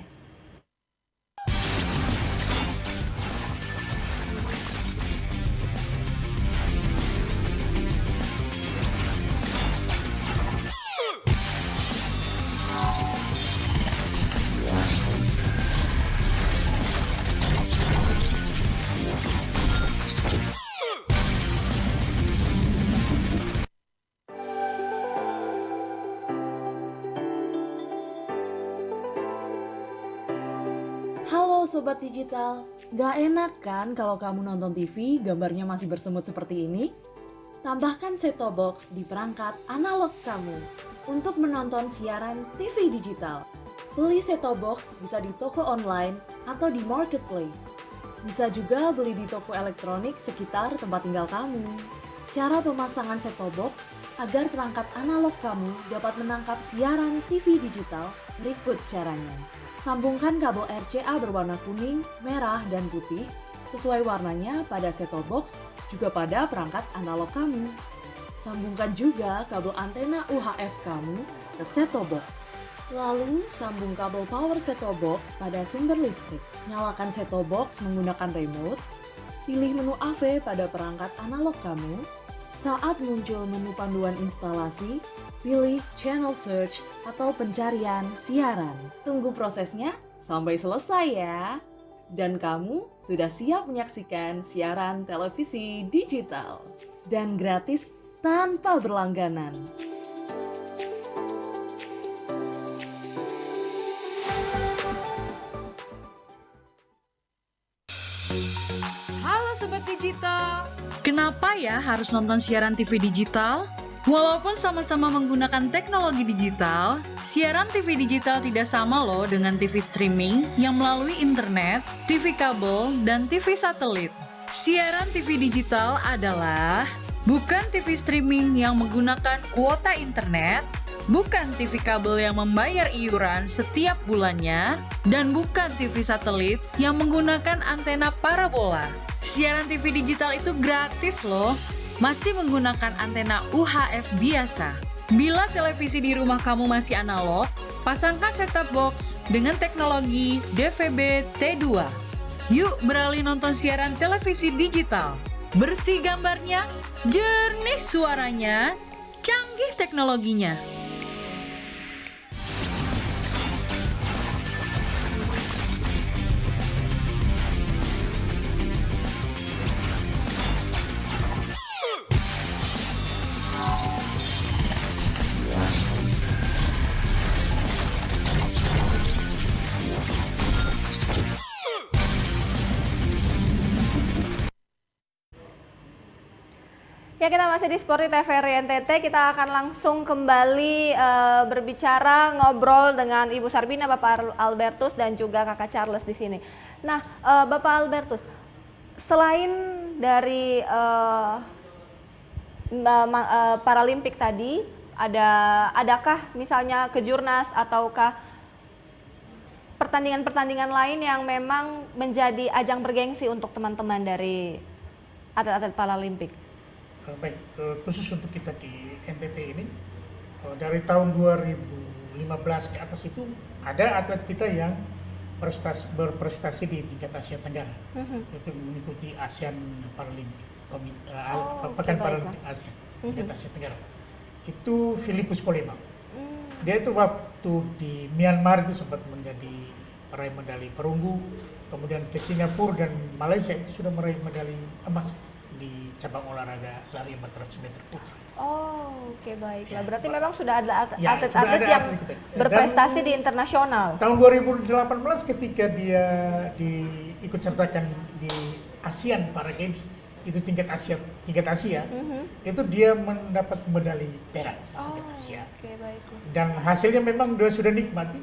Halo Sobat Digital, gak enak kan kalau kamu nonton TV gambarnya masih bersemut seperti ini? Tambahkan set-top box di perangkat analog kamu untuk menonton siaran TV digital. Beli set-top box bisa di toko online atau di marketplace. Bisa juga beli di toko elektronik sekitar tempat tinggal kamu. Cara pemasangan set-top box agar perangkat analog kamu dapat menangkap siaran TV digital berikut caranya. Sambungkan kabel RCA berwarna kuning, merah, dan putih sesuai warnanya pada set-top box juga pada perangkat analog kamu. Sambungkan juga kabel antena UHF kamu ke set-top box. Lalu sambung kabel power set-top box pada sumber listrik. Nyalakan set-top box menggunakan remote. Pilih menu AV pada perangkat analog kamu. Saat muncul menu panduan instalasi, pilih channel search atau pencarian siaran. Tunggu prosesnya sampai selesai ya. Dan kamu sudah siap menyaksikan siaran televisi digital. Dan gratis tanpa berlangganan. Halo Sobat Digital, kenapa ya harus nonton siaran TV digital? Walaupun sama-sama menggunakan teknologi digital, siaran TV digital tidak sama loh dengan TV streaming yang melalui internet, TV kabel, dan TV satelit. Siaran TV digital adalah bukan TV streaming yang menggunakan kuota internet, bukan TV kabel yang membayar iuran setiap bulannya, dan bukan TV satelit yang menggunakan antena parabola. Siaran TV digital itu gratis loh, masih menggunakan antena UHF biasa. Bila televisi di rumah kamu masih analog, pasangkan set-top box dengan teknologi DVB T2. Yuk beralih nonton siaran televisi digital. Bersih gambarnya, jernih suaranya, canggih teknologinya. Ya, kita masih di Sporty TVRI NTT. Kita akan langsung kembali berbicara, ngobrol dengan Ibu Sarbina, Bapak Albertus, dan juga Kakak Charles di sini. Nah, Bapak Albertus, selain dari Paralimpik tadi, adakah misalnya kejurnas ataukah pertandingan-pertandingan lain yang memang menjadi ajang bergengsi untuk teman-teman dari atlet-atlet Paralimpik? Baik, khusus untuk kita di NTT ini, dari tahun 2015 ke atas itu ada atlet kita yang berprestasi di tingkat Asia Tenggara. Itu mengikuti ASEAN Paralimpik, Pekan Paralimpik Asia, tingkat Asia Tenggara. Itu Filipus Kolema. Dia itu waktu di Myanmar itu sempat menjadi peraih medali perunggu, kemudian ke Singapura dan Malaysia itu sudah meraih medali emas di cabang olahraga lari 400 meter putra. Oh, oke, baiklah. Ya, Berarti memang sudah ada ya, atlet-atlet sudah ada yang atlet kita. berprestasi Dan di internasional. Tahun 2018 ketika dia ikut sertakan di ASEAN Para Games, itu tingkat Asia, itu dia mendapat medali perak tingkat Asia. Oke, baiklah. Dan hasilnya memang dia sudah nikmati.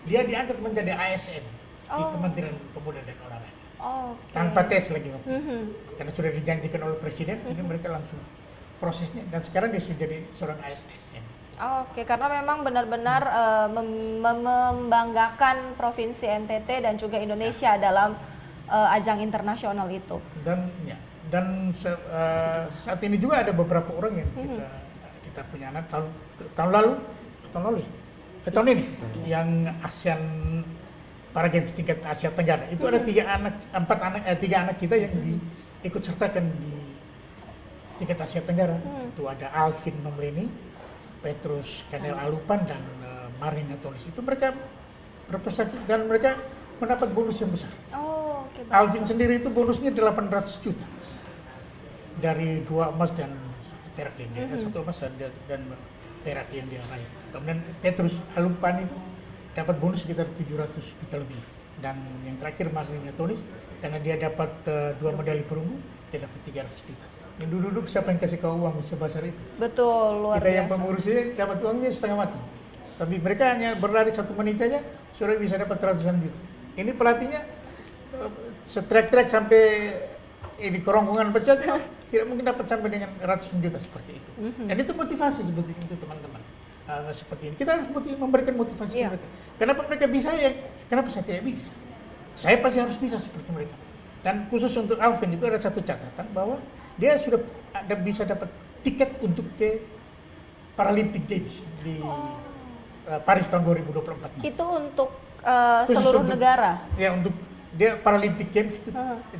Dia diangkat menjadi ASN di Kementerian Pemuda dan Olahraga. Oke. Tanpa tes lagi waktu itu. Karena sudah dijanjikan oleh presiden, sehingga mereka langsung prosesnya, dan sekarang dia sudah jadi seorang ASN. Oke, karena memang benar-benar membanggakan Provinsi NTT dan juga Indonesia dalam ajang internasional itu. Dan saat ini juga ada beberapa orang yang kita punya anak tahun ini yang ASEAN Para Games tingkat Asia Tenggara itu ada tiga anak kita yang ikut sertakan di tingkat Asia Tenggara. Itu ada Alvin Nomleni, Petrus Kanel Alupan, dan Marina Tonis. Itu mereka berprestasi dan mereka mendapat bonus yang besar. Oh, oke, baik. Alvin sendiri itu bonusnya 800 juta dari 2 emas dan 1 perak yang dia, 1 emas dan perak yang dia raih. Kemudian Petrus Alupan itu dapat bonus sekitar 700 juta lebih. Dan yang terakhir Marina Tonis, karena dia dapat 2 medali perunggu, dia dapat 300 juta. Yang duduk siapa yang kasih kau uang sebesar itu? Betul, luar Kita biasa. yang pengurusnya dapat uangnya setengah mati. Tapi mereka hanya berlari 1 menit saja, sudah bisa dapat ratusan juta. Ini pelatihnya setrek-trek sampai di kerongkongan pecah, tidak mungkin dapat sampai dengan ratusan juta seperti itu. Dan itu motivasi seperti itu teman-teman. Seperti ini kita harus memberikan motivasi ke mereka. Kenapa mereka bisa ya? Kenapa saya tidak bisa? Saya pasti harus bisa seperti mereka. Dan khusus untuk Alvin itu ada satu catatan bahwa dia sudah bisa dapat tiket untuk ke Paralympic Games di Paris tahun 2024. Itu untuk Khusus seluruh untuk- negara. Ya, untuk dia Paralympic Games itu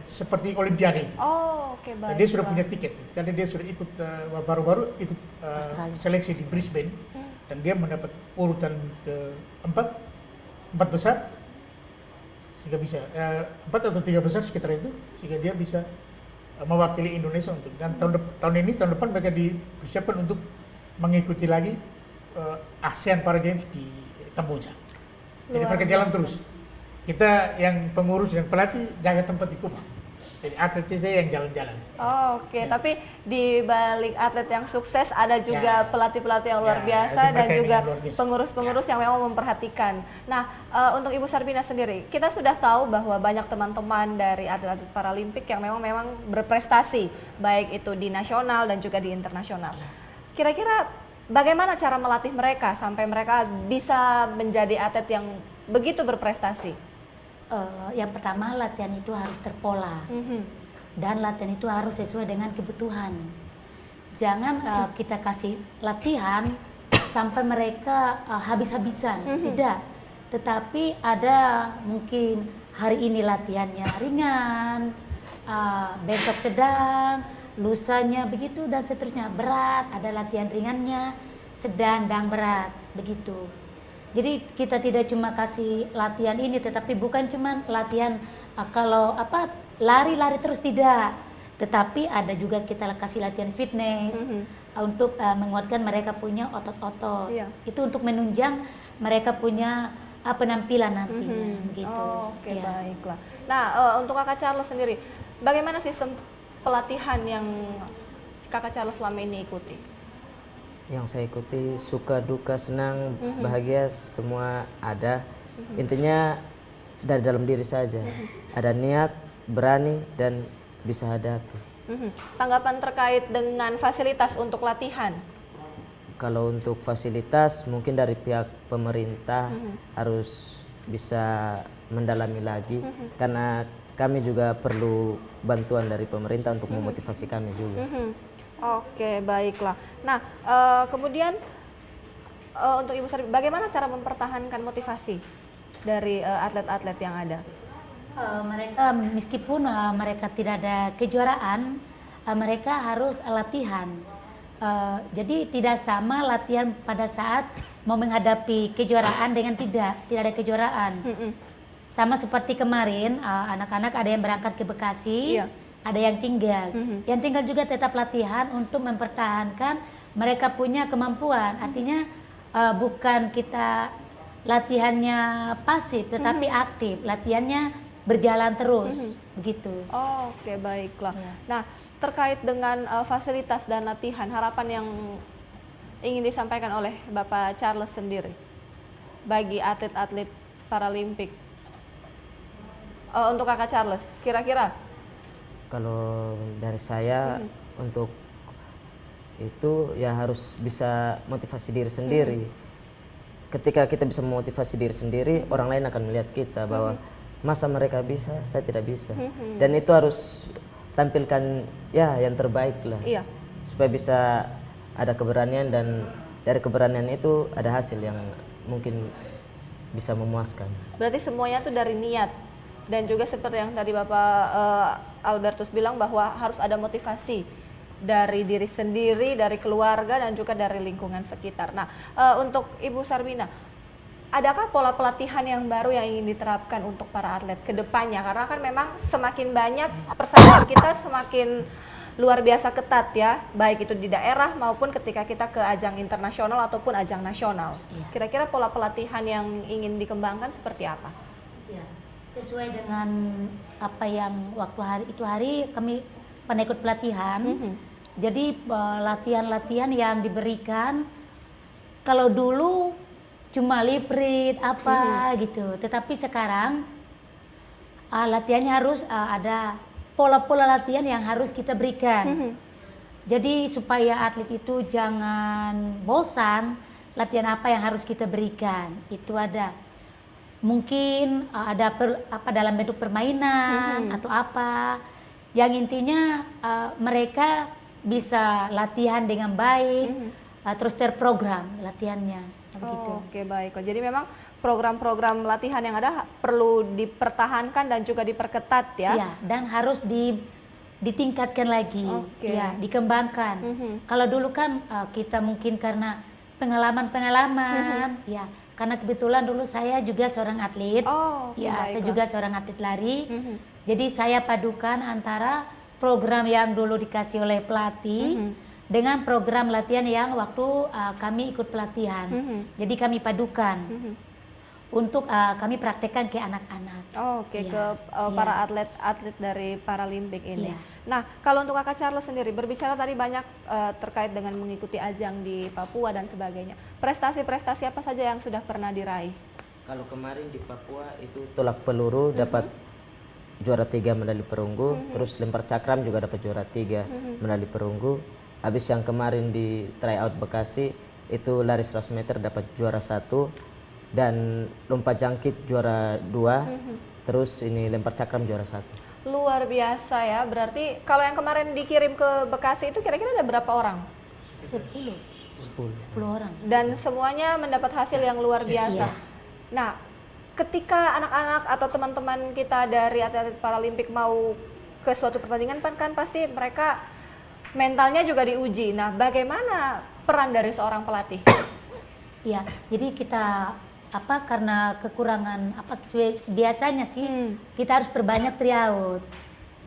seperti Olimpiade itu. Oh, oke, Nah, baik. dia sudah punya tiket karena dia sudah ikut baru-baru ikut Australia. seleksi di Brisbane dan dia mendapat urutan keempat, 4 besar sehingga bisa 4 atau 3 besar sekitar itu sehingga dia bisa mewakili Indonesia untuk, dan tahun depan mereka dipersiapkan untuk mengikuti lagi ASEAN Para Games di Kamboja. Jadi Luar mereka jalan biasa. terus. Kita yang pengurus dan pelatih jaga tempat di Kupang. Jadi atletnya saya yang jalan-jalan. Oh, oke, Ya. tapi di balik atlet yang sukses ada juga Ya. pelatih-pelatih yang luar Ya, biasa ada dan mereka juga yang luar biasa. pengurus-pengurus yang memang memperhatikan. Nah, untuk Ibu Sarbina sendiri, kita sudah tahu bahwa banyak teman-teman dari atlet-atlet Paralimpik yang memang berprestasi, baik itu di nasional dan juga di internasional. Kira-kira bagaimana cara melatih mereka sampai mereka bisa menjadi atlet yang begitu berprestasi? Yang pertama latihan itu harus terpola dan latihan itu harus sesuai dengan kebutuhan. Jangan kita kasih latihan sampai mereka habis-habisan, tidak. Tetapi ada mungkin hari ini latihannya ringan, besok sedang, lusanya begitu dan seterusnya berat. Ada latihan ringannya, sedang dan berat begitu. Jadi kita tidak cuma kasih latihan ini, tetapi bukan cuma latihan kalau lari-lari terus tidak, tetapi ada juga kita kasih latihan fitness untuk menguatkan mereka punya otot-otot. Iya. Itu untuk menunjang mereka punya penampilan nantinya, begitu. Oh, oke, Ya. Kakak Charles selama ini ikuti? Yang saya ikuti suka duka senang bahagia semua ada. Intinya dari dalam diri saja. Ada niat, berani dan bisa hadapi. Tanggapan terkait dengan fasilitas untuk latihan? Kalau untuk fasilitas mungkin dari pihak pemerintah harus bisa mendalami lagi karena kami juga perlu bantuan dari pemerintah untuk memotivasi kami juga. Oke, baiklah. Nah, kemudian untuk Ibu Sarbi, bagaimana cara mempertahankan motivasi dari atlet-atlet yang ada? Mereka meskipun mereka tidak ada kejuaraan, mereka harus latihan. Jadi tidak sama latihan pada saat mau menghadapi kejuaraan dengan tidak ada kejuaraan. Sama seperti kemarin, anak-anak ada yang berangkat ke Bekasi, Iya. ada yang tinggal. Yang tinggal juga tetap latihan untuk mempertahankan mereka punya kemampuan. Artinya bukan kita latihannya pasif, tetapi aktif. Latihannya berjalan terus, begitu. Oh, oke, baiklah. Ya. Nah, terkait dengan fasilitas dan latihan, harapan yang ingin disampaikan oleh Bapak Charles sendiri bagi atlet-atlet Paralimpik. Untuk Kakak Charles, kira-kira? Kalau dari saya untuk itu ya harus bisa motivasi diri sendiri. Ketika kita bisa memotivasi diri sendiri, orang lain akan melihat kita bahwa masa mereka bisa, saya tidak bisa. Dan itu harus tampilkan ya yang terbaik lah. Iya. Supaya bisa ada keberanian dan dari keberanian itu ada hasil yang mungkin bisa memuaskan. Berarti semuanya tuh dari niat. Dan juga seperti yang tadi Bapak Albertus bilang bahwa harus ada motivasi dari diri sendiri, dari keluarga dan juga dari lingkungan sekitar. Nah, untuk Ibu Sarbina, adakah pola pelatihan yang baru yang ingin diterapkan untuk para atlet ke depannya? Karena kan memang semakin banyak persaingan kita semakin luar biasa ketat ya, baik itu di daerah maupun ketika kita ke ajang internasional ataupun ajang nasional. Iya. Kira-kira pola pelatihan yang ingin dikembangkan seperti apa? Ya, sesuai dengan apa yang waktu hari kami pernah ikut pelatihan. Jadi latihan-latihan yang diberikan kalau dulu cuma lip read apa gitu, tetapi sekarang latihannya harus ada pola-pola latihan yang harus kita berikan. Jadi supaya atlet itu jangan bosan, latihan apa yang harus kita berikan itu ada. Mungkin ada dalam bentuk permainan atau apa. Yang intinya mereka bisa latihan dengan baik, terus terprogram latihannya. Begitu. Oke, baik. Jadi memang program-program latihan yang ada perlu dipertahankan dan juga diperketat ya. Ya, dan harus ditingkatkan lagi, Oke. ya, dikembangkan. Kalau dulu kan kita mungkin karena pengalaman, ya, karena kebetulan dulu saya juga seorang atlet, Oh, ya, saya baiklah. juga seorang atlet lari. Jadi saya padukan antara program yang dulu dikasih oleh pelatih dengan program latihan yang waktu kami ikut pelatihan. Jadi kami padukan untuk kami praktekkan ke anak-anak. Oke, Iya, ke iya. para atlet-atlet dari Paralimpik ini. Iya. Nah, kalau untuk Kakak Charles sendiri, berbicara tadi banyak terkait dengan mengikuti ajang di Papua dan sebagainya. Prestasi-prestasi apa saja yang sudah pernah diraih? Kalau kemarin di Papua itu tolak peluru dapat juara 3 medali perunggu, terus lempar cakram juga dapat juara 3 medali perunggu. Habis yang kemarin di tryout Bekasi itu lari 100 meter dapat juara 1 dan lompat jangkit juara 2, terus ini lempar cakram juara 1. Luar biasa ya, berarti kalau yang kemarin dikirim ke Bekasi itu kira-kira ada berapa orang? 10 orang. Dan semuanya mendapat hasil yang luar biasa. Iya. Nah, ketika anak-anak atau teman-teman kita dari atlet Paralimpik mau ke suatu pertandingan kan pasti mereka mentalnya juga diuji. Nah, bagaimana peran dari seorang pelatih? Ya, jadi kita karena kekurangan biasanya sih kita harus perbanyak tryout.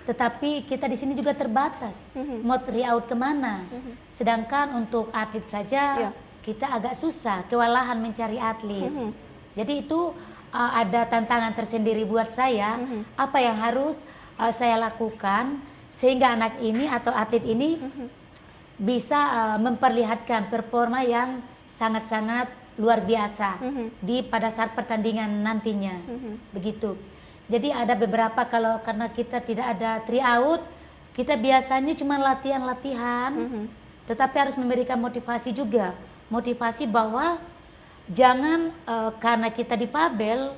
Tetapi kita di sini juga terbatas. Mau tryout kemana? Sedangkan untuk atlet saja Iya. kita agak susah, kewalahan mencari atlet. Jadi itu ada tantangan tersendiri buat saya. Apa yang harus saya lakukan sehingga anak ini atau atlet ini bisa memperlihatkan performa yang sangat-sangat luar biasa pada saat pertandingan nantinya. Begitu. Jadi ada beberapa karena kita tidak ada tryout, kita biasanya cuma latihan-latihan, tetapi harus memberikan motivasi juga. Motivasi bahwa jangan karena kita difabel,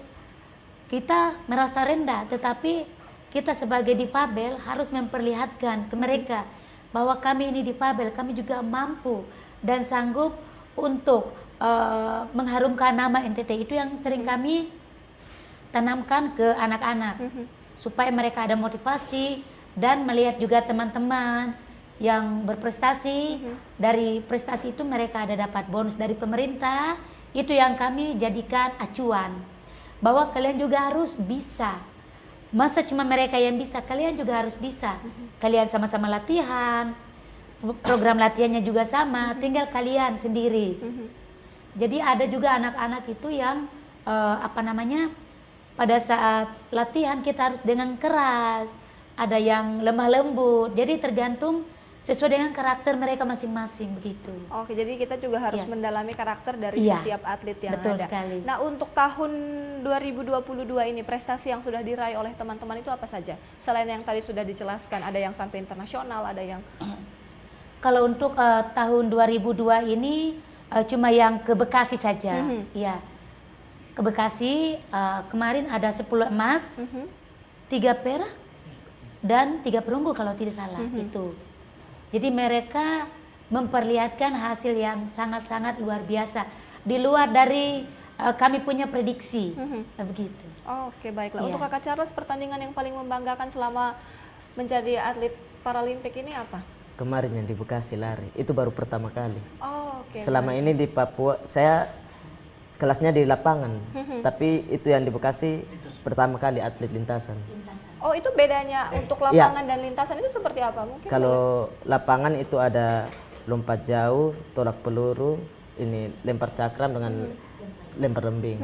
kita merasa rendah, tetapi kita sebagai difabel harus memperlihatkan ke mereka bahwa kami ini difabel, kami juga mampu dan sanggup untuk mengharumkan nama NTT. Itu yang sering kami tanamkan ke anak-anak supaya mereka ada motivasi dan melihat juga teman-teman yang berprestasi. Dari prestasi itu mereka ada dapat bonus dari pemerintah. Itu yang kami jadikan acuan bahwa kalian juga harus bisa. Masa cuma mereka yang bisa, kalian juga harus bisa. Kalian sama-sama latihan, program latihannya juga sama, tinggal kalian sendiri. Jadi ada juga anak-anak itu yang pada saat latihan kita harus dengan keras, ada yang lemah lembut. Jadi tergantung sesuai dengan karakter mereka masing-masing begitu. Oke, jadi kita juga harus mendalami karakter dari Iya, setiap atlet yang betul ada. sekali. Nah, untuk tahun 2022 ini prestasi yang sudah diraih oleh teman-teman itu apa saja? Selain yang tadi sudah dijelaskan, ada yang sampai internasional, ada yang Kalau untuk tahun 2002 ini cuma yang ke Bekasi saja. Ya. Ke Bekasi kemarin ada 10 emas, 3 perak dan 3 perunggu kalau tidak salah itu. Jadi mereka memperlihatkan hasil yang sangat-sangat luar biasa di luar dari kami punya prediksi. Begitu. Oke, baiklah. Iya. Untuk Kakak Charles, pertandingan yang paling membanggakan selama menjadi atlet Paralimpik ini apa? Kemarin yang di Bekasi lari, itu baru pertama kali. Oke. Selama ini di Papua, saya kelasnya di lapangan, tapi itu yang di Bekasi pertama kali atlet lintasan. Oh, itu bedanya untuk lapangan dan lintasan itu seperti apa? Mungkin Kalau lapangan itu ada lompat jauh, tolak peluru, ini lempar cakram dengan lempar lembing.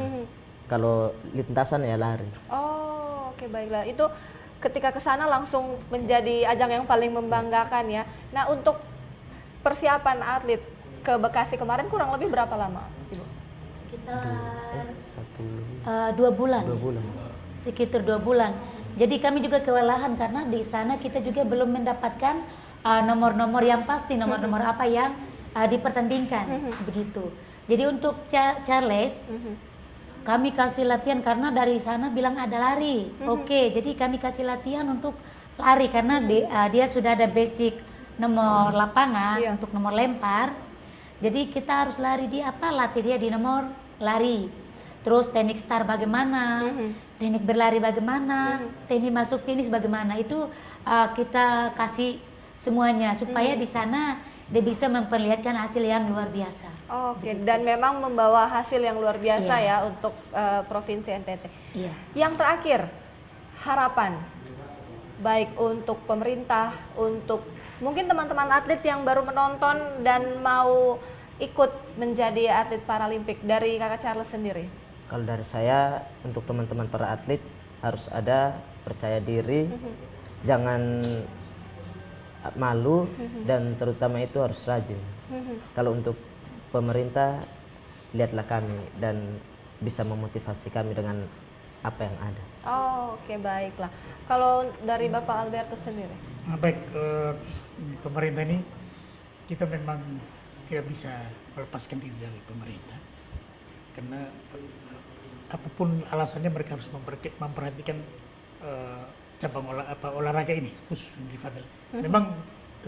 Kalau lintasan ya lari. Oh, oke, baiklah. Itu ketika ke sana langsung menjadi ajang yang paling membanggakan ya. Nah, untuk persiapan atlet ke Bekasi kemarin kurang lebih berapa lama, Ibu? Sekitar 2 2 bulan. Sekitar 2 bulan. Jadi kami juga kewalahan karena di sana kita juga belum mendapatkan nomor-nomor yang pasti, nomor-nomor apa yang dipertandingkan begitu. Jadi untuk Charles kami kasih latihan karena dari sana bilang ada lari. Oke, jadi kami kasih latihan untuk lari karena dia sudah ada basic nomor lapangan untuk nomor lempar. Jadi kita harus lari latih dia di nomor lari. Terus teknik start bagaimana, teknik berlari bagaimana, teknik masuk finish bagaimana, itu kita kasih semuanya supaya di sana dia bisa memperlihatkan hasil yang luar biasa. Oke, dan memang membawa hasil yang luar biasa ya untuk Provinsi NTT. Iya. Yang terakhir, harapan baik untuk pemerintah, untuk mungkin teman-teman atlet yang baru menonton dan mau ikut menjadi atlet Paralimpik, dari Kakak Charles sendiri. Kalau dari saya, untuk teman-teman para atlet harus ada percaya diri, jangan malu, dan terutama itu harus rajin. Kalau untuk pemerintah, lihatlah kami dan bisa memotivasi kami dengan apa yang ada. Oh, oke, baiklah. Kalau dari Bapak Albertus sendiri? Baik, pemerintah ini kita memang tidak bisa melepaskan diri dari pemerintah, karena apapun alasannya mereka harus memperhatikan cabang olahraga ini khusus difabel. Memang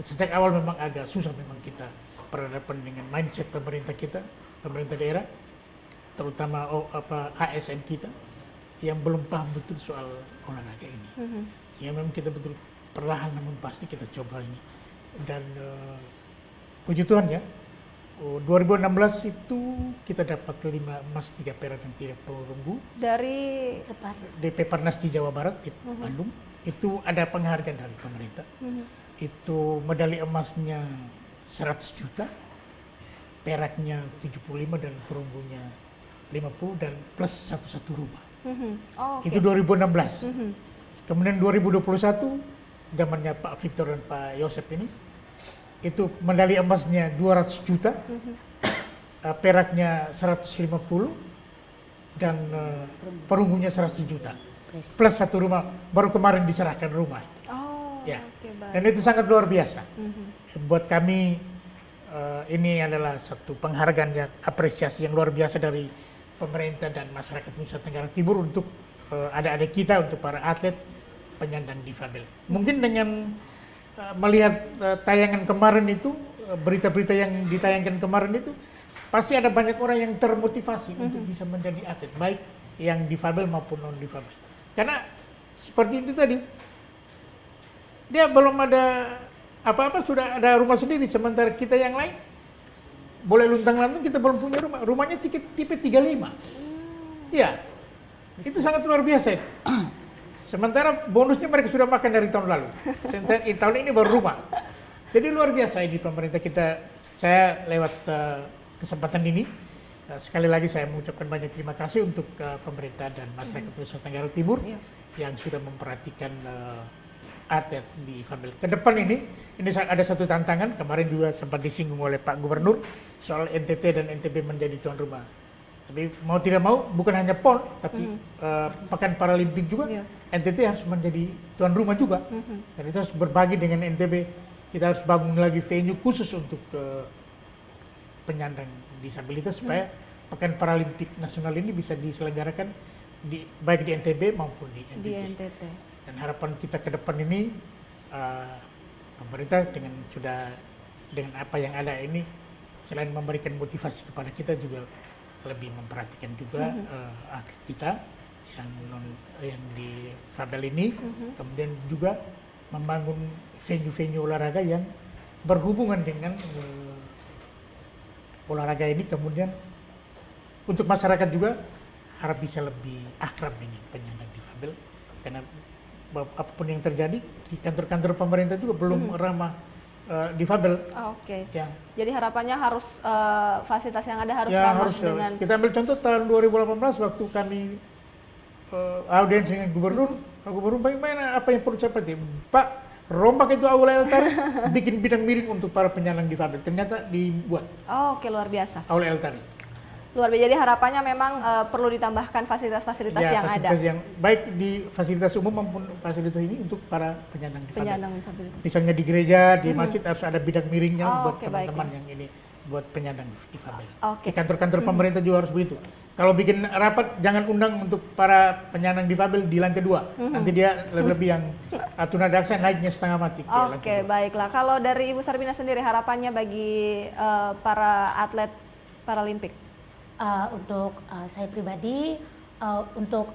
sejak awal memang agak susah memang kita berhadapan dengan mindset pemerintah kita, pemerintah daerah, terutama ASN kita yang belum paham betul soal olahraga ini. Sehingga memang kita betul perlahan namun pasti kita coba ini. Dan puji Tuhan ya, 2016 itu kita dapat 5 emas, 3 perak dan 3 perunggu Dari di Peparnas di Jawa Barat di Bandung. Itu ada penghargaan dari pemerintah. Itu medali emasnya 100 juta, peraknya 75 dan perunggunya 50 dan plus satu rumah. Oh, Itu 2016. Kemudian 2021 zamannya Pak Victor dan Pak Yosep ini itu medali emasnya 200 juta, peraknya 150, dan perunggunya 100 juta. Plus satu rumah, baru kemarin diserahkan rumah. Oh, Ya. oke, baik. Dan itu sangat luar biasa. Buat kami ini adalah satu penghargaan yang apresiasi yang luar biasa dari pemerintah dan masyarakat Nusa Tenggara Timur untuk adik-adik kita, untuk para atlet penyandang difabel. Mungkin dengan melihat tayangan kemarin itu, berita-berita yang ditayangkan kemarin itu, pasti ada banyak orang yang termotivasi untuk bisa menjadi atlet, baik yang difabel maupun non difabel. Karena seperti itu tadi, dia belum ada apa-apa, sudah ada rumah sendiri, sementara kita yang lain boleh luntang-lantung, kita belum punya rumah. Rumahnya tipe 35. Iya. Itu sangat luar biasa itu. Sementara bonusnya mereka sudah makan dari tahun lalu. Sementara tahun ini baru rumah. Jadi luar biasa ini pemerintah kita. Saya lewat kesempatan ini sekali lagi saya mengucapkan banyak terima kasih untuk pemerintah dan masyarakat Nusa Tenggara Timur yang sudah memperhatikan atlet difabel. Ke depan ini ada satu tantangan, kemarin juga sempat disinggung oleh Pak Gubernur soal NTT dan NTB menjadi tuan rumah. Tapi mau tidak mau, bukan hanya PON, tapi Pekan Paralimpik juga, NTT harus menjadi tuan rumah juga. Dan itu harus berbagi dengan NTB. Kita harus bangun lagi venue khusus untuk penyandang disabilitas supaya Pekan Paralimpik Nasional ini bisa diselenggarakan baik di NTB maupun di NTT. Dan harapan kita ke depan ini, pemerintah dengan apa yang ada ini, selain memberikan motivasi kepada kita, juga lebih memperhatikan juga atlet kita yang di Fabel ini, kemudian juga membangun venue-venue olahraga yang berhubungan dengan olahraga ini, kemudian untuk masyarakat juga harap bisa lebih akrab dengan penyandang difabel, karena apapun yang terjadi di kantor-kantor pemerintah juga belum ramah difabel. Oke. Ya. Jadi harapannya harus fasilitas yang ada harus Ya, ramah harus. dengan. Kita ambil contoh tahun 2018 waktu kami audiensi dengan Gubernur, Pak Gubernur, bagaimana apa yang perlu saya perhatikan? Pak, rombak itu aula altar, bikin bidang miring untuk para penyandang difabel. Ternyata dibuat Oke, luar biasa. aula altar. Luar biasa. Jadi harapannya memang perlu ditambahkan fasilitas-fasilitas Ya, yang fasilitas ada. yang baik di fasilitas umum maupun fasilitas ini untuk para penyandang difabel. Penyandang disabilitas. Misalnya di gereja, di masjid harus ada bidang miringnya buat oke, teman-teman baiklah. yang ini, buat penyandang difabel. Oke. Di kantor-kantor pemerintah juga harus begitu. Kalau bikin rapat, jangan undang untuk para penyandang difabel di lantai 2. Nanti dia lebih-lebih yang tunadaksa naiknya setengah mati. ke lantai Oke, 2. baiklah. Kalau dari Ibu Sarbina sendiri harapannya bagi para atlet Paralimpik? Untuk saya pribadi, untuk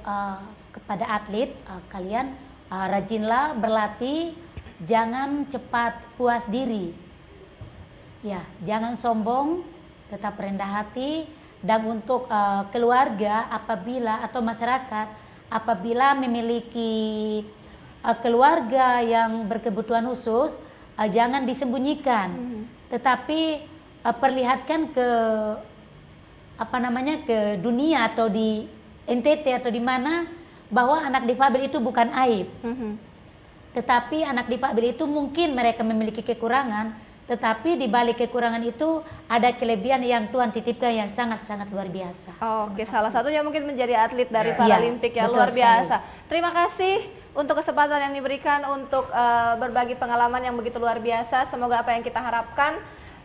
kepada atlet, kalian rajinlah berlatih, jangan cepat puas diri. Ya, jangan sombong, tetap rendah hati. Dan untuk keluarga apabila atau masyarakat apabila memiliki keluarga yang berkebutuhan khusus, jangan disembunyikan, tetapi perlihatkan ke ke dunia atau di NTT atau di mana bahwa anak difabel itu bukan aib. Tetapi anak difabel itu mungkin mereka memiliki kekurangan, tetapi di balik kekurangan itu ada kelebihan yang Tuhan titipkan yang sangat-sangat luar biasa. Oke, salah satunya mungkin menjadi atlet dari Iya, Paralimpik ya, betul luar sekali. biasa. Terima kasih untuk kesempatan yang diberikan untuk berbagi pengalaman yang begitu luar biasa. Semoga apa yang kita harapkan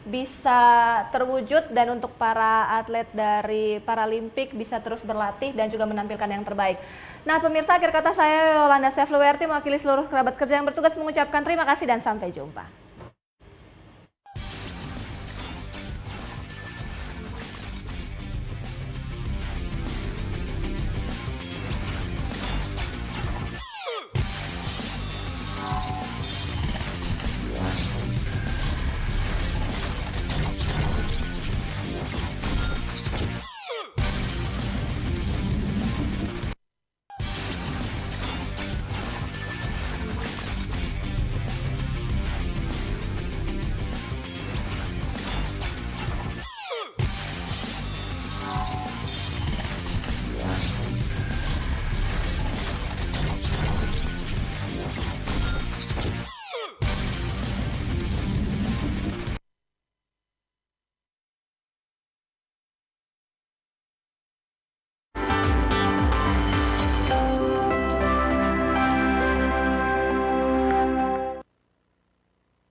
bisa terwujud, dan untuk para atlet dari Paralimpik bisa terus berlatih dan juga menampilkan yang terbaik. Nah pemirsa, akhir kata saya Yolanda Sefluwerti mewakili seluruh kerabat kerja yang bertugas mengucapkan terima kasih dan sampai jumpa.